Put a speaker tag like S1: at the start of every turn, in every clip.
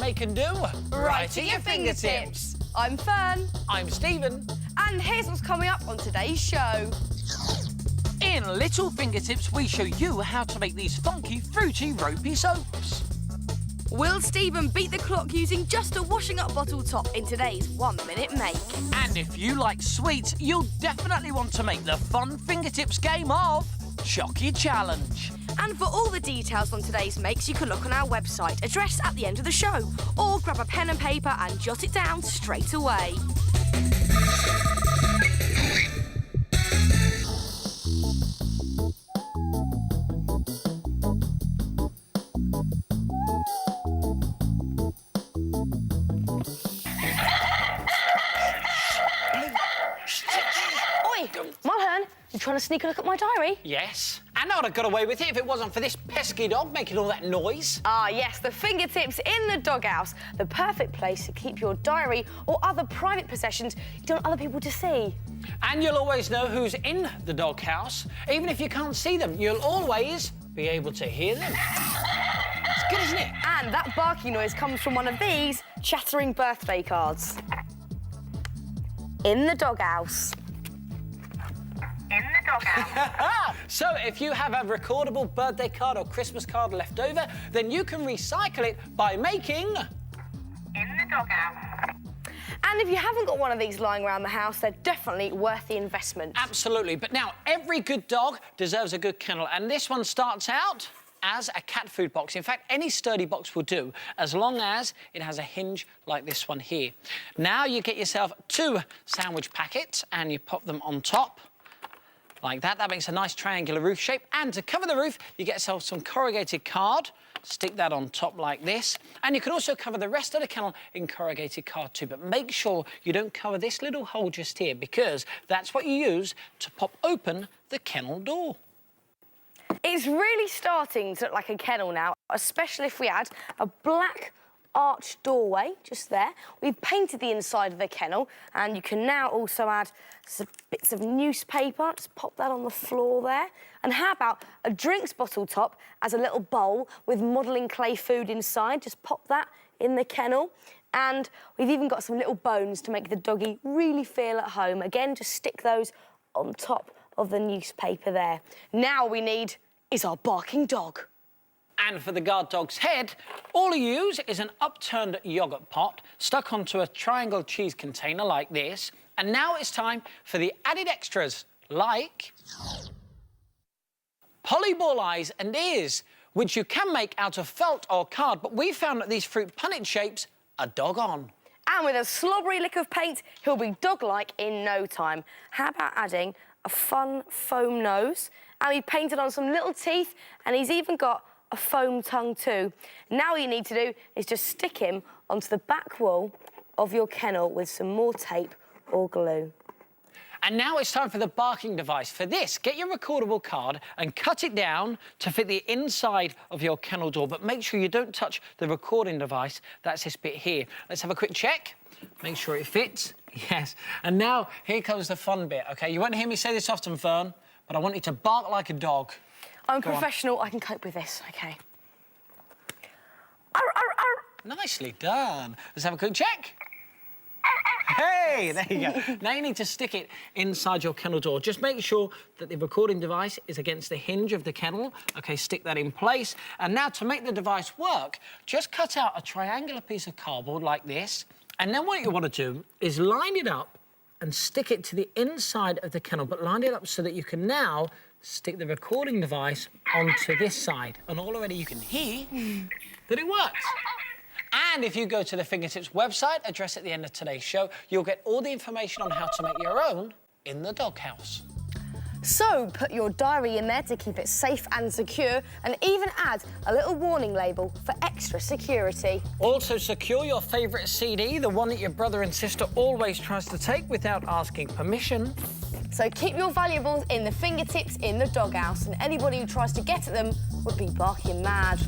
S1: they can do right at your fingertips.
S2: I'm Fern.
S1: I'm Stephen.
S2: And here's what's coming up on today's show.
S1: In Little Fingertips, we show you how to make these funky, fruity, ropey soaps.
S2: Will Stephen beat the clock using just a washing up bottle top in today's 1 minute make?
S1: And if you like sweets, you'll definitely want to make the fun Fingertips game of Chocky Challenge.
S2: And for all the details on today's makes, you can look on our website, addressed at the end of the show, or grab a pen and paper and jot it down straight away. Mulhern, you trying to sneak a look at my diary?
S1: Yes, and I'd have got away with it if it wasn't for this pesky dog making all that noise.
S2: Ah, yes, the Fingertips in the doghouse. The perfect place to keep your diary or other private possessions you don't want other people to see.
S1: And you'll always know who's in the doghouse. Even if you can't see them, you'll always be able to hear them. It's good, isn't it?
S2: And that barking noise comes from one of these chattering birthday cards. In the doghouse. In the doghouse.
S1: So if you have a recordable birthday card or Christmas card left over, then you can recycle it by making...
S3: In the doghouse.
S2: And if you haven't got one of these lying around the house, they're definitely worth the investment.
S1: Absolutely. But now, every good dog deserves a good kennel, and this one starts out as a cat food box. In fact, any sturdy box will do, as long as it has a hinge like this one here. Now you get yourself 2 sandwich packets and you pop them on top. Like that. That makes a nice triangular roof shape. And to cover the roof, you get yourself some corrugated card. Stick that on top like this. And you can also cover the rest of the kennel in corrugated card too. But make sure you don't cover this little hole just here, because that's what you use to pop open the kennel door.
S2: It's really starting to look like a kennel now, especially if we add a black arched doorway just there. We've painted the inside of the kennel, and you can now also add some bits of newspaper. Just pop that on the floor there. And how about a drinks bottle top as a little bowl with modelling clay food inside? Just pop that in the kennel. And we've even got some little bones to make the doggy really feel at home. Again, just stick those on top of the newspaper there. Now we need is our barking dog.
S1: And for the guard dog's head, all you use is an upturned yoghurt pot stuck onto a triangle cheese container like this. And now it's time for the added extras, like polyball eyes and ears, which you can make out of felt or card, but we found that these fruit punnet shapes are dog on.
S2: And with a slobbery lick of paint, he'll be dog-like in no time. How about adding a fun foam nose? And we painted on some little teeth, and he's even got a foam tongue too. Now all you need to do is just stick him onto the back wall of your kennel with some more tape or glue.
S1: And now it's time for the barking device. For this, get your recordable card and cut it down to fit the inside of your kennel door, but make sure you don't touch the recording device. That's this bit here. Let's have a quick check. Make sure it fits. Yes. And now here comes the fun bit, OK? You won't hear me say this often, Fern, but I want you to bark like a dog.
S2: I'm professional, I can cope with this, OK.
S1: Nicely done. Let's have a quick check. Hey, there you go. Now you need to stick it inside your kennel door. Just make sure that the recording device is against the hinge of the kennel. OK, stick that in place. And now to make the device work, just cut out a triangular piece of cardboard like this. And then what you want to do is line it up and stick it to the inside of the kennel, but line it up so that you can now stick the recording device onto this side. And already you can hear that it works. And if you go to the Fingertips website, address at the end of today's show, you'll get all the information on how to make your own in the doghouse.
S2: So put your diary in there to keep it safe and secure, and even add a little warning label for extra security.
S1: Also secure your favourite CD, the one that your brother and sister always tries to take without asking permission.
S2: So keep your valuables in the Fingertips in the doghouse, and anybody who tries to get at them would be barking mad.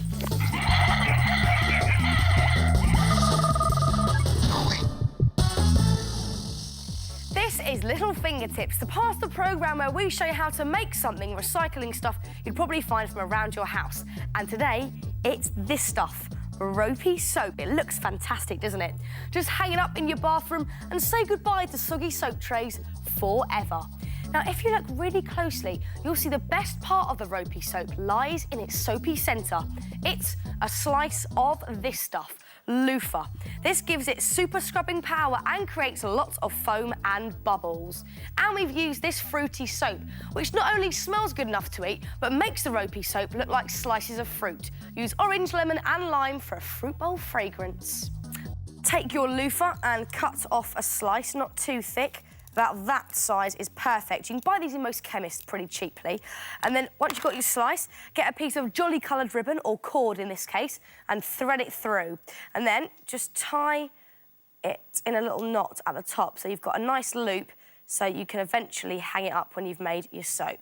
S2: This is Little Fingertips, the part of the programme where we show you how to make something recycling stuff you'd probably find from around your house. And today, it's this stuff, ropey soap. It looks fantastic, doesn't it? Just hang it up in your bathroom and say goodbye to soggy soap trays forever. Now, if you look really closely, you'll see the best part of the ropey soap lies in its soapy centre. It's a slice of this stuff, loofah. This gives it super scrubbing power and creates lots of foam and bubbles. And we've used this fruity soap, which not only smells good enough to eat, but makes the ropey soap look like slices of fruit. Use orange, lemon and lime for a fruit bowl fragrance. Take your loofah and cut off a slice, not too thick. About that size is perfect. You can buy these in most chemists pretty cheaply. And then once you've got your slice, get a piece of jolly coloured ribbon, or cord in this case, and thread it through. And then just tie it in a little knot at the top, so you've got a nice loop so you can eventually hang it up when you've made your soap.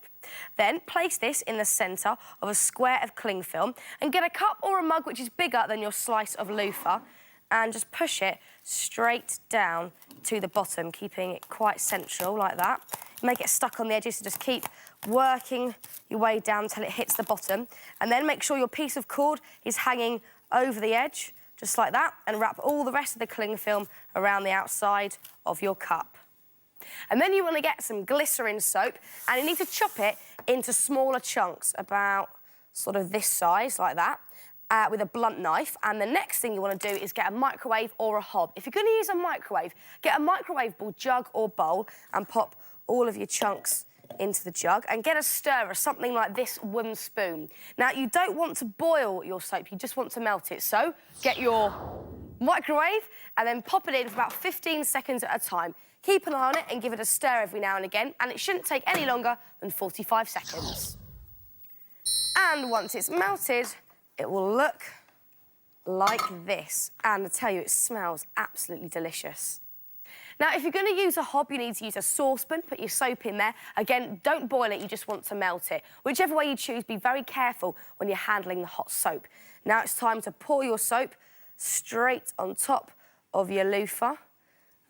S2: Then place this in the centre of a square of cling film and get a cup or a mug which is bigger than your slice of loofah and just push it straight down to the bottom, keeping it quite central like that. You may get stuck on the edges, so just keep working your way down until it hits the bottom. And then make sure your piece of cord is hanging over the edge, just like that, and wrap all the rest of the cling film around the outside of your cup. And then you want to get some glycerin soap, and you need to chop it into smaller chunks, about sort of this size, like that. With a blunt knife, and the next thing you want to do is get a microwave or a hob. If you're going to use a microwave, get a microwavable jug or bowl and pop all of your chunks into the jug and get a stirrer, something like this wooden spoon. Now, you don't want to boil your soap, you just want to melt it. So get your microwave and then pop it in for about 15 seconds at a time. Keep an eye on it and give it a stir every now and again, and it shouldn't take any longer than 45 seconds. And once it's melted, it will look like this. And I tell you, it smells absolutely delicious. Now, if you're going to use a hob, you need to use a saucepan, put your soap in there. Again, don't boil it, you just want to melt it. Whichever way you choose, be very careful when you're handling the hot soap. Now it's time to pour your soap straight on top of your loofah.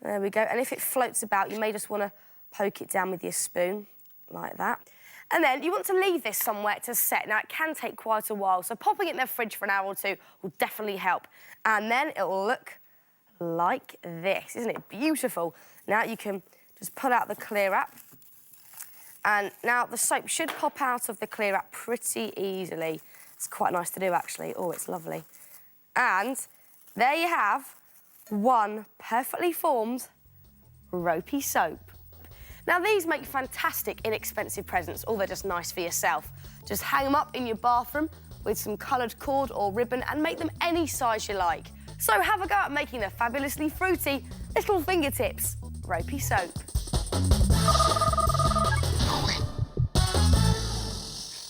S2: There we go. And if it floats about, you may just want to poke it down with your spoon, like that. And then you want to leave this somewhere to set. Now, it can take quite a while, so popping it in the fridge for an hour or two will definitely help. And then it will look like this. Isn't it beautiful? Now you can just pull out the clear wrap. And now the soap should pop out of the clear wrap pretty easily. It's quite nice to do, actually. Oh, it's lovely. And there you have one perfectly formed ropey soap. Now, these make fantastic, inexpensive presents, or they're just nice for yourself. Just hang them up in your bathroom with some coloured cord or ribbon and make them any size you like. So have a go at making the fabulously fruity little fingertips ropey soap.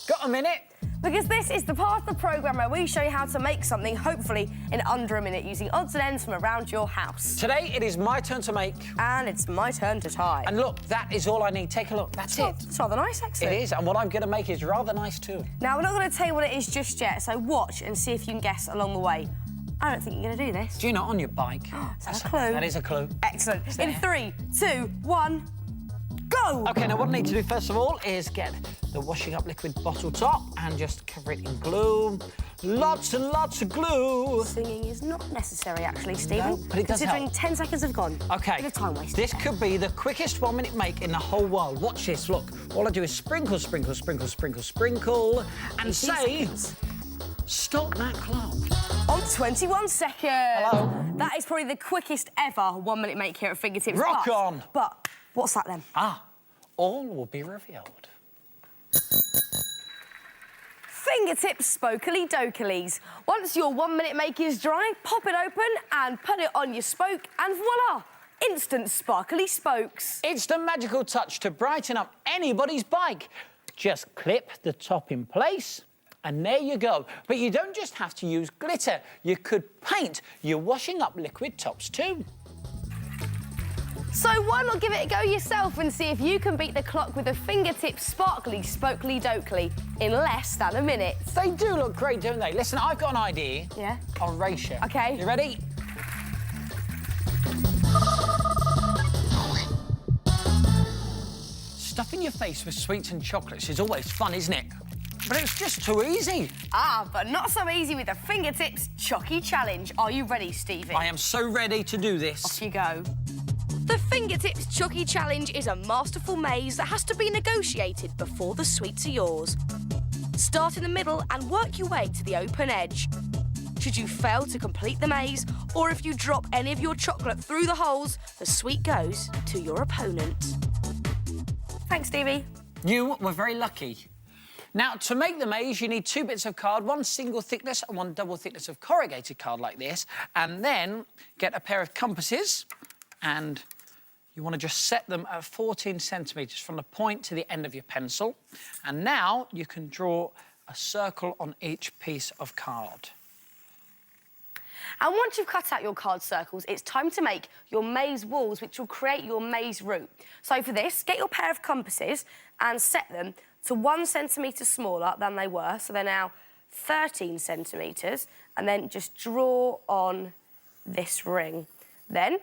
S1: Got a minute?
S2: Because this is the part of the programme where we show you how to make something, hopefully, in under a minute, using odds and ends from around your house.
S1: Today, it is my turn to make.
S2: And it's my turn to tie.
S1: And look, that is all I need. Take a look, that's it.
S2: It's rather nice, actually.
S1: It is, and what I'm going to make is rather nice too.
S2: Now, we're not going to tell you what it is just yet, so watch and see if you can guess along the way. I don't think you're going to do this.
S1: Do you know, on your bike?
S2: That's a clue.
S1: That is a clue.
S2: Excellent. In 3, 2, 1, go!
S1: OK, now what I need to do first of all is get the washing up liquid bottle top and just cover it in glue. Lots and lots of glue.
S2: Singing is not necessary, actually, Stephen.
S1: No, but it does
S2: considering
S1: help.
S2: 10 seconds have gone.
S1: OK.
S2: Bit of time waste.
S1: This could be the quickest 1 minute make in the whole world. Watch this, look. All I do is sprinkle, sprinkle, sprinkle, sprinkle, sprinkle, and say,
S2: seconds.
S1: Stop that clock.
S2: On 21 seconds.
S1: Hello.
S2: That is probably the quickest ever 1 minute make here at Fingertips.
S1: Rock on.
S2: But what's that then?
S1: All will be revealed.
S2: Fingertips spokily dokilies. Once your 1 minute make is dry, pop it open and put it on your spoke, and voila! Instant sparkly spokes.
S1: It's the magical touch to brighten up anybody's bike. Just clip the top in place, and there you go. But you don't just have to use glitter. You could paint your washing up liquid tops too.
S2: So why not give it a go yourself and see if you can beat the clock with a Fingertips sparkly spokely dokily in less than a minute.
S1: They do look great, don't they? Listen, I've got an idea.
S2: Yeah?
S1: I'll race you.
S2: OK.
S1: You ready? Stuffing your face with sweets and chocolates is always fun, isn't it? But it's just too easy.
S2: Ah, but not so easy with the fingertips Chucky challenge. Are you ready, Stevie?
S1: I am so ready to do this.
S2: Off you go. The Fingertips Chucky Challenge is a masterful maze that has to be negotiated before the sweets are yours. Start in the middle and work your way to the open edge. Should you fail to complete the maze, or if you drop any of your chocolate through the holes, the sweet goes to your opponent. Thanks, Stevie.
S1: You were very lucky. Now, to make the maze, you need 2 bits of card, 1 single thickness and 1 double thickness of corrugated card like this, and then get a pair of compasses, and you want to just set them at 14 centimetres from the point to the end of your pencil. And now you can draw a circle on each piece of card.
S2: And once you've cut out your card circles, it's time to make your maze walls, which will create your maze route. So for this, get your pair of compasses and set them to 1 centimetre smaller than they were, so they're now 13 centimetres, and then just draw on this ring. Then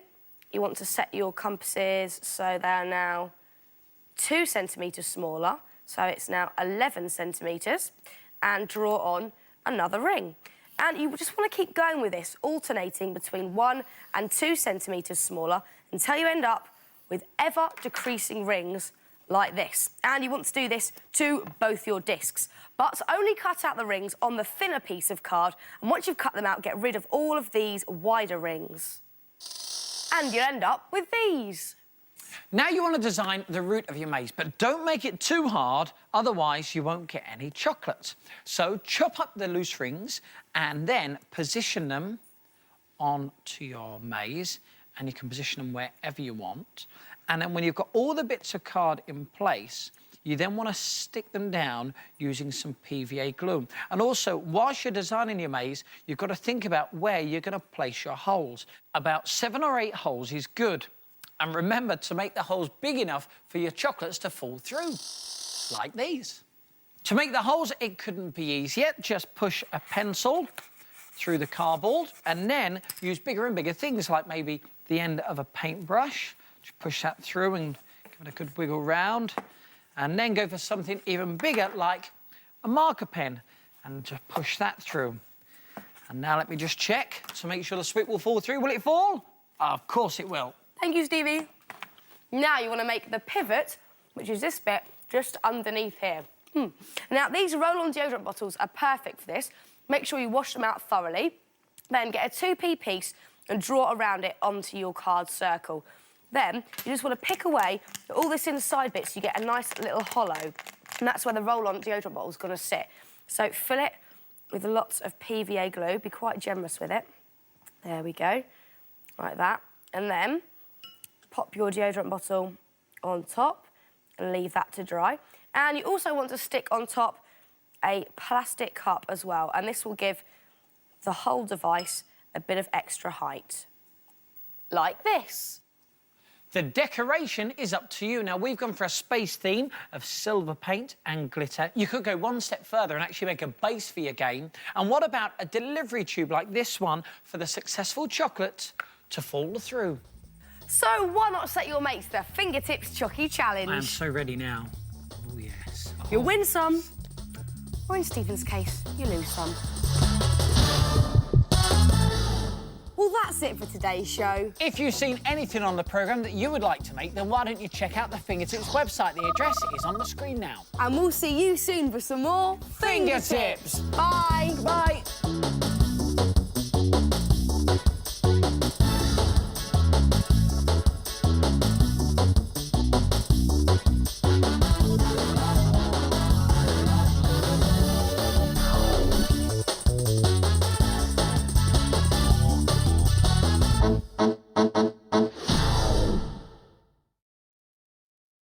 S2: you want to set your compasses so they're now 2 centimetres smaller, so it's now 11 centimetres, and draw on another ring. And you just want to keep going with this, alternating between 1 and 2 centimetres smaller until you end up with ever-decreasing rings like this. And you want to do this to both your discs. But only cut out the rings on the thinner piece of card, and once you've cut them out, get rid of all of these wider rings. And you'll end up with these.
S1: Now you want to design the route of your maze, but don't make it too hard, otherwise you won't get any chocolate. So chop up the loose rings and then position them onto your maze, and you can position them wherever you want. And then when you've got all the bits of card in place, you then want to stick them down using some PVA glue. And also, whilst you're designing your maze, you've got to think about where you're going to place your holes. About 7 or 8 holes is good. And remember to make the holes big enough for your chocolates to fall through, like these. To make the holes, it couldn't be easier. Just push a pencil through the cardboard and then use bigger and bigger things, like maybe the end of a paintbrush. Just push that through and give it a good wiggle round. And then go for something even bigger, like a marker pen, and just push that through. And now let me just check to make sure the sweet will fall through. Will it fall? Of course it will.
S2: Thank you, Stevie. Now you want to make the pivot, which is this bit, just underneath here. Now, these roll-on deodorant bottles are perfect for this. Make sure you wash them out thoroughly. Then get a 2p piece and draw around it onto your card circle. Then you just want to pick away all this inside bit so you get a nice little hollow. And that's where the roll-on deodorant bottle is going to sit. So fill it with lots of PVA glue. Be quite generous with it. There we go. Like that. And then pop your deodorant bottle on top and leave that to dry. And you also want to stick on top a plastic cup as well, and this will give the whole device a bit of extra height. Like this.
S1: The decoration is up to you. Now, we've gone for a space theme of silver paint and glitter. You could go one step further and actually make a base for your game. And what about a delivery tube like this one for the successful chocolate to fall through?
S2: So why not set your mates the Fingertips Chucky Challenge?
S1: I am so ready now. Oh, yes. Oh.
S2: You'll win some, or in Stephen's case, you lose some. Well, that's it for today's show.
S1: If you've seen anything on the programme that you would like to make, then why don't you check out the Fingertips website? The address is on the screen now.
S2: And we'll see you soon for some more
S1: Fingertips.
S2: Bye.
S1: Bye.